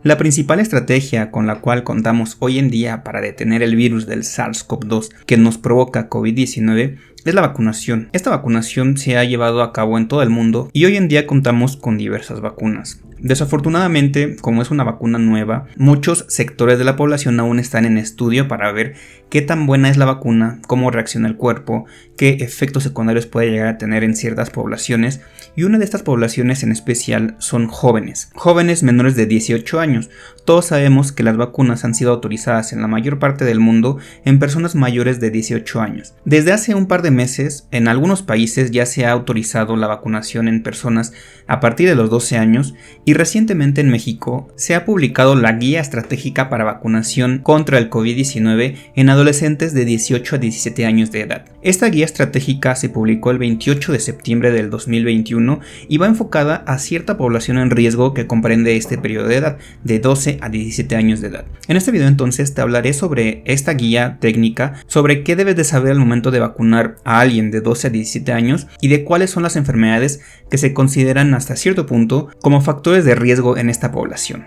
La principal estrategia con la cual contamos hoy en día para detener el virus del SARS-CoV-2 que nos provoca COVID-19 es la vacunación. Esta vacunación se ha llevado a cabo en todo el mundo y hoy en día contamos con diversas vacunas. Desafortunadamente, como es una vacuna nueva, muchos sectores de la población aún están en estudio para ver qué tan buena es la vacuna, cómo reacciona el cuerpo, qué efectos secundarios puede llegar a tener en ciertas poblaciones, y una de estas poblaciones en especial son jóvenes menores de 18 años. Todos sabemos que las vacunas han sido autorizadas en la mayor parte del mundo en personas mayores de 18 años. Desde hace un par de meses, en algunos países ya se ha autorizado la vacunación en personas a partir de los 12 años, y recientemente en México se ha publicado la Guía Estratégica para Vacunación contra el COVID-19 en adolescentes de 18 a 17 años de edad. Esta guía estratégica se publicó el 28 de septiembre del 2021 y va enfocada a cierta población en riesgo que comprende este periodo de edad, de 12 a 17 años de edad. En este video entonces te hablaré sobre esta guía técnica, sobre qué debes de saber al momento de vacunar a alguien de 12 a 17 años y de cuáles son las enfermedades que se consideran hasta cierto punto como factores de riesgo en esta población.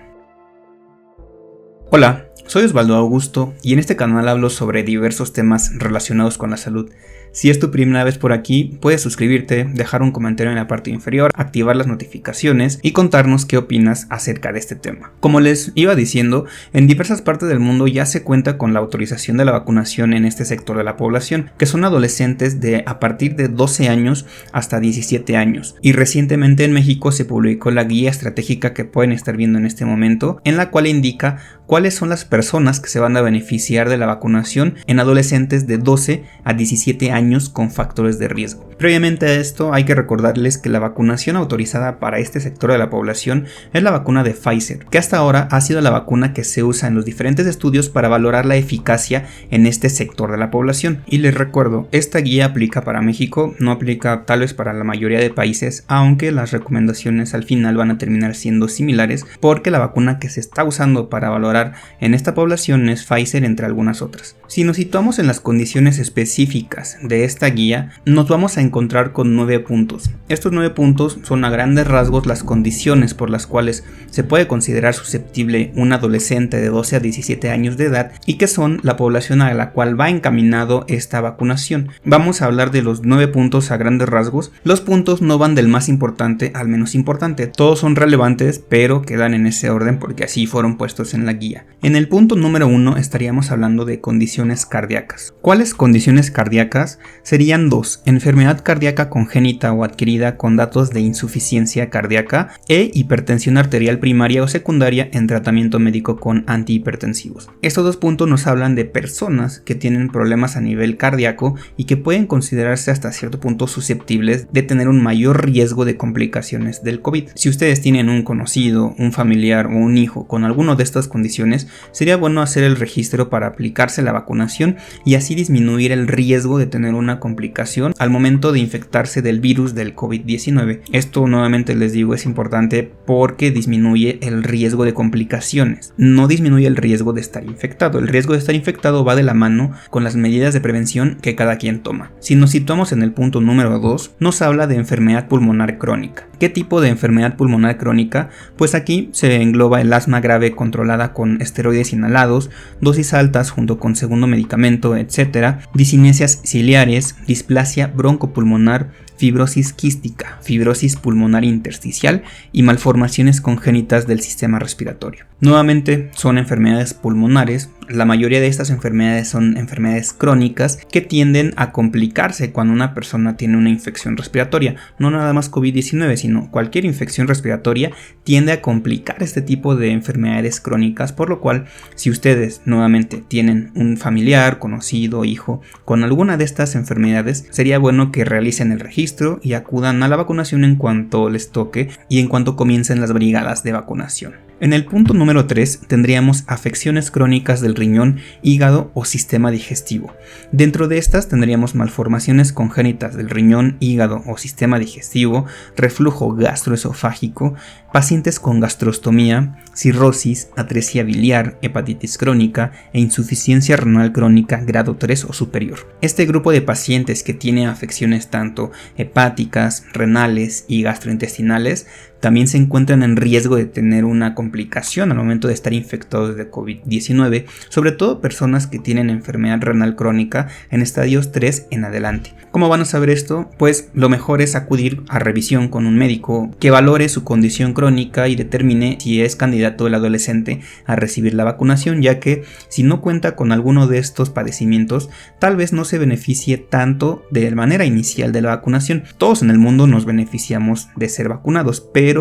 Hola, soy Osvaldo Augusto y en este canal hablo sobre diversos temas relacionados con la salud. Si es tu primera vez por aquí, puedes suscribirte, dejar un comentario en la parte inferior, activar las notificaciones y contarnos qué opinas acerca de este tema. Como les iba diciendo, en diversas partes del mundo ya se cuenta con la autorización de la vacunación en este sector de la población, que son adolescentes de a partir de 12 años hasta 17 años. Y recientemente en México se publicó la guía estratégica que pueden estar viendo en este momento, en la cual indica cuáles son las personas que se van a beneficiar de la vacunación en adolescentes de 12 a 17 años con factores de riesgo. Previamente a esto hay que recordarles que la vacunación autorizada para este sector de la población es la vacuna de Pfizer, que hasta ahora ha sido la vacuna que se usa en los diferentes estudios para valorar la eficacia en este sector de la población. Y les recuerdo, esta guía aplica para México, no aplica tal vez para la mayoría de países, aunque las recomendaciones al final van a terminar siendo similares porque la vacuna que se está usando para valorar en esta población es Pfizer entre algunas otras. Si nos situamos en las condiciones específicas de esta guía, nos vamos a encontrar con 9 puntos. Estos 9 puntos son a grandes rasgos las condiciones por las cuales se puede considerar susceptible un adolescente de 12 a 17 años de edad y que son la población a la cual va encaminado esta vacunación. Vamos a hablar de los 9 puntos a grandes rasgos. Los puntos no van del más importante al menos importante, todos son relevantes pero quedan en ese orden porque así fueron puestos en la guía. En el punto número 1 estaríamos hablando de condiciones cardíacas. ¿Cuáles condiciones cardíacas? Serían 2, enfermedad cardíaca congénita o adquirida con datos de insuficiencia cardíaca e hipertensión arterial primaria o secundaria en tratamiento médico con antihipertensivos. Estos 2 puntos nos hablan de personas que tienen problemas a nivel cardíaco y que pueden considerarse hasta cierto punto susceptibles de tener un mayor riesgo de complicaciones del COVID. Si ustedes tienen un conocido, un familiar o un hijo con alguno de estas condiciones, sería bueno hacer el registro para aplicarse la vacunación y así disminuir el riesgo de tener una complicación al momento de infectarse del virus del COVID-19. Esto nuevamente les digo es importante porque disminuye el riesgo de complicaciones, no disminuye el riesgo de estar infectado. El riesgo de estar infectado va de la mano con las medidas de prevención que cada quien toma. Si nos situamos en el punto número 2, nos habla de enfermedad pulmonar crónica. ¿Qué tipo de enfermedad pulmonar crónica? Pues aquí se engloba el asma grave controlada con esteroides inhalados, dosis altas junto con segundo medicamento, etc., disinesias ciliares, displasia broncopulmonar, fibrosis quística, fibrosis pulmonar intersticial y malformaciones congénitas del sistema respiratorio. Nuevamente son enfermedades pulmonares. La mayoría de estas enfermedades son enfermedades crónicas que tienden a complicarse cuando una persona tiene una infección respiratoria. No nada más COVID-19, sino cualquier infección respiratoria tiende a complicar este tipo de enfermedades crónicas, por lo cual si ustedes nuevamente tienen un familiar, conocido, hijo con alguna de estas enfermedades, sería bueno que realicen el registro y acudan a la vacunación en cuanto les toque y en cuanto comiencen las brigadas de vacunación. En el punto número 3 tendríamos afecciones crónicas del riñón, hígado o sistema digestivo. Dentro de estas tendríamos malformaciones congénitas del riñón, hígado o sistema digestivo, reflujo gastroesofágico, pacientes con gastrostomía, cirrosis, atresia biliar, hepatitis crónica e insuficiencia renal crónica grado 3 o superior. Este grupo de pacientes que tiene afecciones tanto hepáticas, renales y gastrointestinales también se encuentran en riesgo de tener una complicación al momento de estar infectados de COVID-19, sobre todo personas que tienen enfermedad renal crónica en estadios 3 en adelante. ¿Cómo van a saber esto? Pues lo mejor es acudir a revisión con un médico que valore su condición crónica y determine si es candidato el adolescente a recibir la vacunación, ya que si no cuenta con alguno de estos padecimientos, tal vez no se beneficie tanto de manera inicial de la vacunación. Todos en el mundo nos beneficiamos de ser vacunados, pero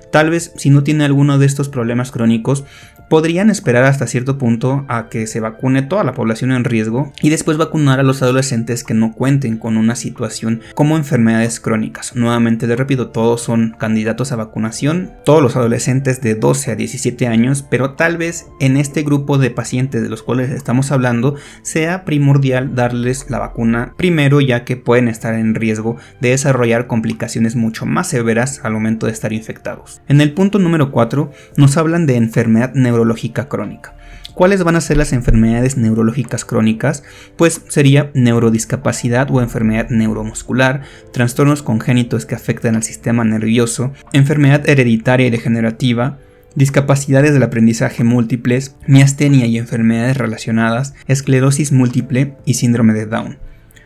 tal vez si no tiene alguno de estos problemas crónicos, podrían esperar hasta cierto punto a que se vacune toda la población en riesgo y después vacunar a los adolescentes que no cuenten con una situación como enfermedades crónicas. Nuevamente les repito, todos son candidatos a vacunación, todos los adolescentes de 12 a 17 años, pero tal vez en este grupo de pacientes de los cuales estamos hablando sea primordial darles la vacuna primero, ya que pueden estar en riesgo de desarrollar complicaciones mucho más severas al momento de estar infectados. En el punto número 4 nos hablan de enfermedad neurológica crónica. ¿Cuáles van a ser las enfermedades neurológicas crónicas? Pues sería neurodiscapacidad o enfermedad neuromuscular, trastornos congénitos que afectan al sistema nervioso, enfermedad hereditaria y degenerativa, discapacidades del aprendizaje múltiples, miastenia y enfermedades relacionadas, esclerosis múltiple y síndrome de Down.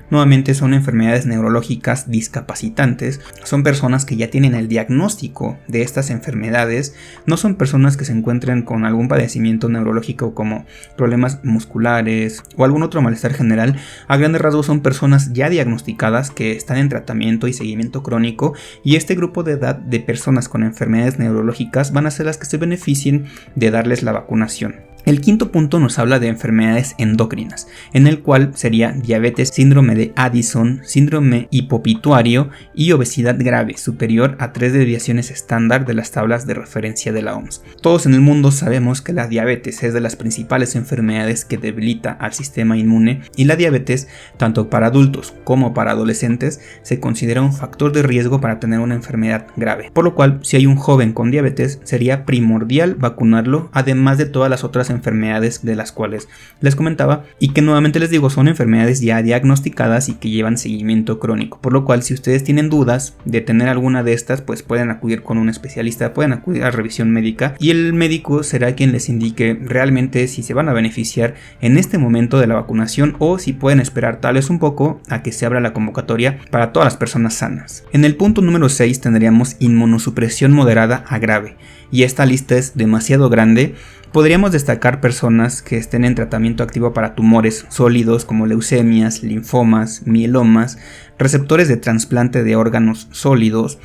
Nuevamente son enfermedades neurológicas discapacitantes, son personas que ya tienen el diagnóstico de estas enfermedades, no son personas que se encuentren con algún padecimiento neurológico como problemas musculares o algún otro malestar general. A grandes rasgos son personas ya diagnosticadas que están en tratamiento y seguimiento crónico, y este grupo de edad de personas con enfermedades neurológicas van a ser las que se beneficien de darles la vacunación. El quinto punto nos habla de enfermedades endocrinas, en el cual sería diabetes, síndrome de Addison, síndrome hipopituario y obesidad grave superior a 3 desviaciones estándar de las tablas de referencia de la OMS. Todos en el mundo sabemos que la diabetes es de las principales enfermedades que debilita al sistema inmune, y la diabetes, tanto para adultos como para adolescentes, se considera un factor de riesgo para tener una enfermedad grave. Por lo cual, si hay un joven con diabetes, sería primordial vacunarlo, además de todas las otras enfermedades de las cuales les comentaba, y que nuevamente les digo son enfermedades ya diagnosticadas y que llevan seguimiento crónico, por lo cual si ustedes tienen dudas de tener alguna de estas, pues pueden acudir con un especialista, pueden acudir a revisión médica y el médico será quien les indique realmente si se van a beneficiar en este momento de la vacunación o si pueden esperar tal vez un poco a que se abra la convocatoria para todas las personas sanas. En el punto número 6 tendríamos inmunosupresión moderada a grave, y esta lista es demasiado grande. Podríamos destacar personas que estén en tratamiento activo para tumores sólidos como leucemias, linfomas, mielomas, receptores de trasplante de órganos sólidos,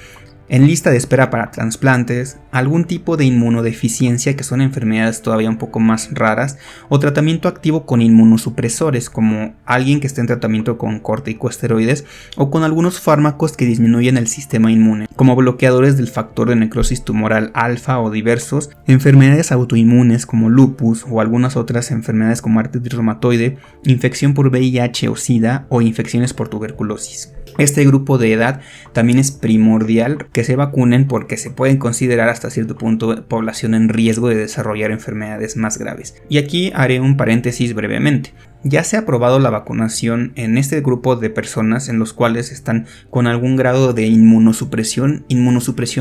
en lista de espera para trasplantes, algún tipo de inmunodeficiencia que son enfermedades todavía un poco más raras, o tratamiento activo con inmunosupresores como alguien que esté en tratamiento con corticosteroides o con algunos fármacos que disminuyen el sistema inmune, como bloqueadores del factor de necrosis tumoral alfa o diversos, enfermedades autoinmunes como lupus o algunas otras enfermedades como artritis reumatoide, infección por VIH o SIDA o infecciones por tuberculosis. Este grupo de edad también es primordial que se vacunen porque se pueden considerar hasta cierto punto población en riesgo de desarrollar enfermedades más graves. Y aquí haré un paréntesis brevemente. Ya se ha aprobado la vacunación en este grupo de personas en los cuales están con algún grado de inmunosupresión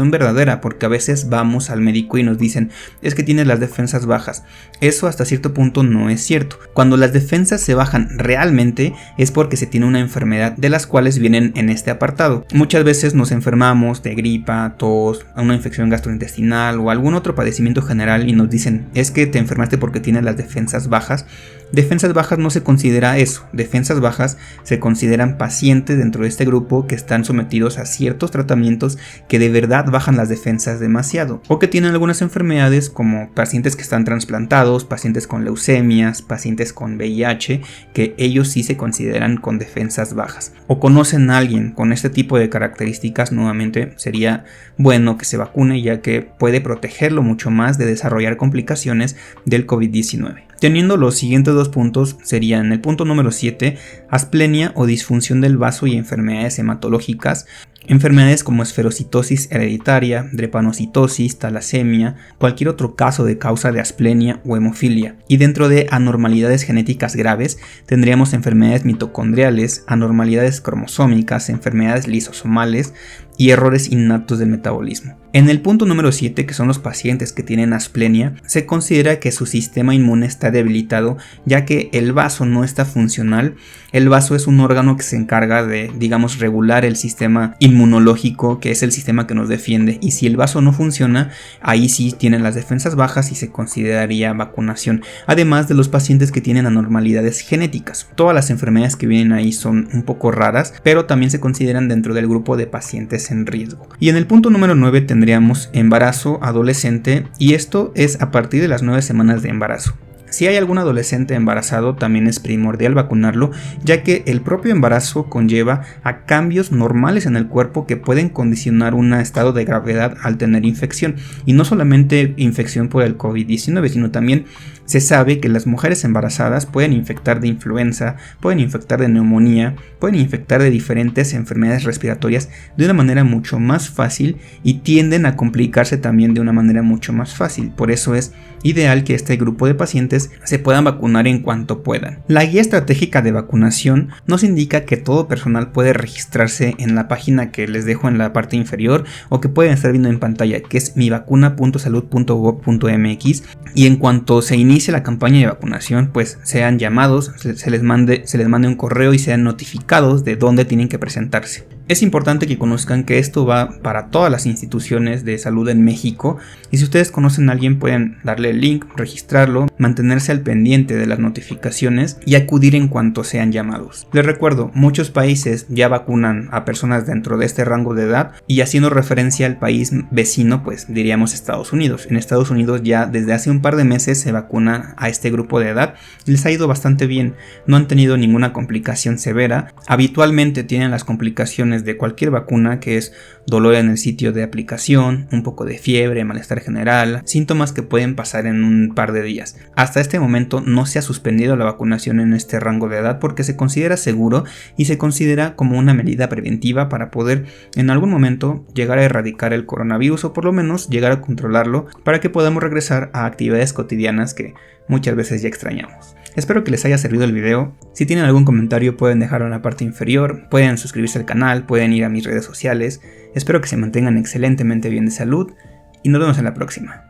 verdadera, porque a veces vamos al médico y nos dicen es que tienes las defensas bajas. Eso hasta cierto punto no es cierto. Cuando las defensas se bajan realmente es porque se tiene una enfermedad de las cuales vienen en este apartado. Muchas veces nos enfermamos de gripa, tos, una infección gastrointestinal o algún otro padecimiento general y nos dicen es que te enfermaste porque tienes las defensas bajas. Defensas bajas no se considera eso. Defensas bajas se consideran pacientes dentro de este grupo que están sometidos a ciertos tratamientos que de verdad bajan las defensas demasiado, o que tienen algunas enfermedades como pacientes que están trasplantados, pacientes con leucemias, pacientes con VIH, que ellos sí se consideran con defensas bajas. O conocen a alguien con este tipo de características, nuevamente sería bueno que se vacune, ya que puede protegerlo mucho más de desarrollar complicaciones del COVID-19. Teniendo los siguientes dos puntos serían el punto número 7, asplenia o disfunción del vaso y enfermedades hematológicas, enfermedades como esferocitosis hereditaria, drepanocitosis, talasemia, cualquier otro caso de causa de asplenia o hemofilia. Y dentro de anormalidades genéticas graves tendríamos enfermedades mitocondriales, anormalidades cromosómicas, enfermedades lisosomales y errores innatos del metabolismo. En el punto número 7, que son los pacientes que tienen asplenia, se considera que su sistema inmune está debilitado, ya que el vaso no está funcional. El vaso es un órgano que se encarga de, digamos, regular el sistema inmunológico, que es el sistema que nos defiende, y si el vaso no funciona, ahí sí tienen las defensas bajas y se consideraría vacunación. Además de los pacientes que tienen anormalidades genéticas. Todas las enfermedades que vienen ahí son un poco raras, pero también se consideran dentro del grupo de pacientes en riesgo. Y en el punto número 9 tendríamos embarazo adolescente, y esto es a partir de las 9 semanas de embarazo. Si hay algún adolescente embarazado, también es primordial vacunarlo, ya que el propio embarazo conlleva a cambios normales en el cuerpo que pueden condicionar un estado de gravedad al tener infección. Y no solamente infección por el COVID-19, sino también se sabe que las mujeres embarazadas pueden infectar de influenza, pueden infectar de neumonía, pueden infectar de diferentes enfermedades respiratorias de una manera mucho más fácil y tienden a complicarse también de una manera mucho más fácil. Por eso es ideal que este grupo de pacientes se puedan vacunar en cuanto puedan. La guía estratégica de vacunación nos indica que todo personal puede registrarse en la página que les dejo en la parte inferior o que pueden estar viendo en pantalla, que es mivacuna.salud.gov.mx, y en cuanto se inicie la campaña de vacunación, pues sean llamados, se les mande un correo y sean notificados de dónde tienen que presentarse. Es importante que conozcan que esto va para todas las instituciones de salud en México, y si ustedes conocen a alguien pueden darle el link, registrarlo, mantenerse al pendiente de las notificaciones y acudir en cuanto sean llamados. Les recuerdo, muchos países ya vacunan a personas dentro de este rango de edad, y haciendo referencia al país vecino, pues diríamos Estados Unidos. En Estados Unidos ya desde hace un par de meses se vacuna a este grupo de edad y les ha ido bastante bien, no han tenido ninguna complicación severa. Habitualmente tienen las complicaciones de cualquier vacuna, que es dolor en el sitio de aplicación, un poco de fiebre, malestar general, síntomas que pueden pasar en un par de días. Hasta este momento no se ha suspendido la vacunación en este rango de edad porque se considera seguro y se considera como una medida preventiva para poder en algún momento llegar a erradicar el coronavirus, o por lo menos llegar a controlarlo, para que podamos regresar a actividades cotidianas que muchas veces ya extrañamos. Espero que les haya servido el video. Si tienen algún comentario pueden dejarlo en la parte inferior, pueden suscribirse al canal, pueden ir a mis redes sociales. Espero que se mantengan excelentemente bien de salud y nos vemos en la próxima.